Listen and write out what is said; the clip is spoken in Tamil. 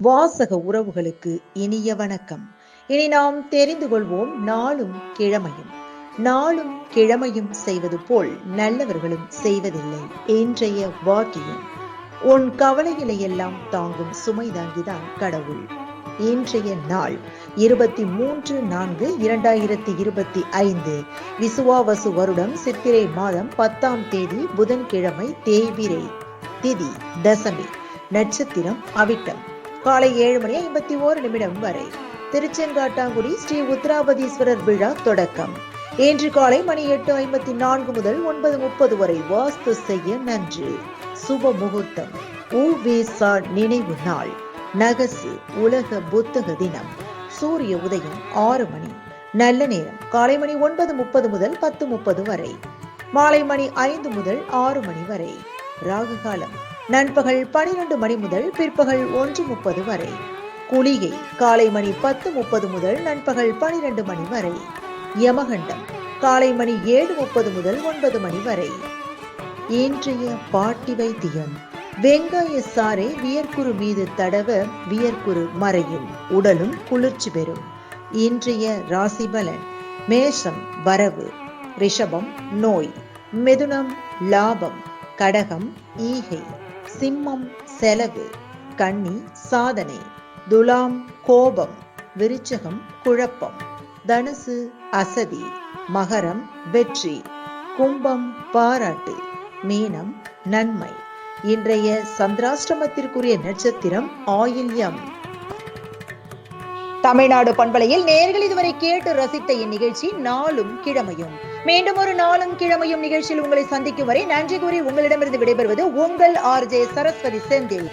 வாசக உறவுகளுக்கு இனிய வணக்கம். இனி நாம் தெரிந்து கொள்வோம் நாளும் கிழமையும். நாளும் கிழமையும் செய்வது போல் நல்லவர்களும் செய்வதில்லை இன்றைய வாக்கியம். உன் கவலைகளை எல்லாம் தாங்கும் சுமை தாங்கிதான் கடவுள். இன்றைய நாள் 23/4/2025 விசுவாவசு வருடம் சித்திரை மாதம் 10ஆம் தேதி புதன்கிழமை, தேய்பிறை திதி தசமி, நட்சத்திரம் அவிட்டம். காலை 7:51 வரை திருச்செங்காட்டாங்குடி ஸ்ரீ உத்ராபதீஸ்வரர் விழா தொடக்கம். இன்று காலை மணி 8:54 முதல் 9:30 வரை வாஸ்து செய்ய நன்று. சுப முகூர்த்தம் உ.வே.சா நினைவு நாள். நகசு உலக புத்தக தினம். சூரிய உதயம் 6 மணி. நல்ல நேரம் காலை மணி 9:30 முதல் 10:30 வரை. மாலை மணி 5 முதல் 6 மணி வரை. ராகு காலம் நண்பகல் 12 மணி முதல் பிற்பகல் 1:30 வரை. குளிகை காலை மணி 10:30 முதல் நண்பகல் 12 மணி வரை. யமகண்டம் காலை மணி 7:30 முதல் 9 மணி வரை. இன்றைய பாட்டி வைத்தியம். வெங்காய சாறை வியர்க்குரு மீது தடவ வியர்க்குரு மறையும், உடலும் குளிர்ச்சி பெறும். இன்றைய ராசி பலன். மேஷம் வரவு, ரிஷபம் நோய், மிதுனம் லாபம், கடகம் ஈகை, சிம்மம் செலவு, கன்னி சாதனை, துலாம் கோபம், விருச்சகம் குழப்பம், தனுசு அசதி, மகரம் வெற்றி, கும்பம் பாராட்டு, மீனம் நன்மை. இன்றைய சந்திராஷ்டமத்திற்குரிய நட்சத்திரம் ஆயில்யம். தமிழ்நாடு பண்பலையில் நேயர்கள் இதுவரை கேட்டு ரசித்த இந்நிகழ்ச்சி நாளும் கிழமையும். மீண்டும் ஒரு நாளும் கிழமையும் நிகழ்ச்சியில் உங்களை சந்திக்கும் வரை நன்றி கூறி உங்களிடமிருந்து விடைபெறுவது உங்கள் RJ சரஸ்வதி செந்தில்.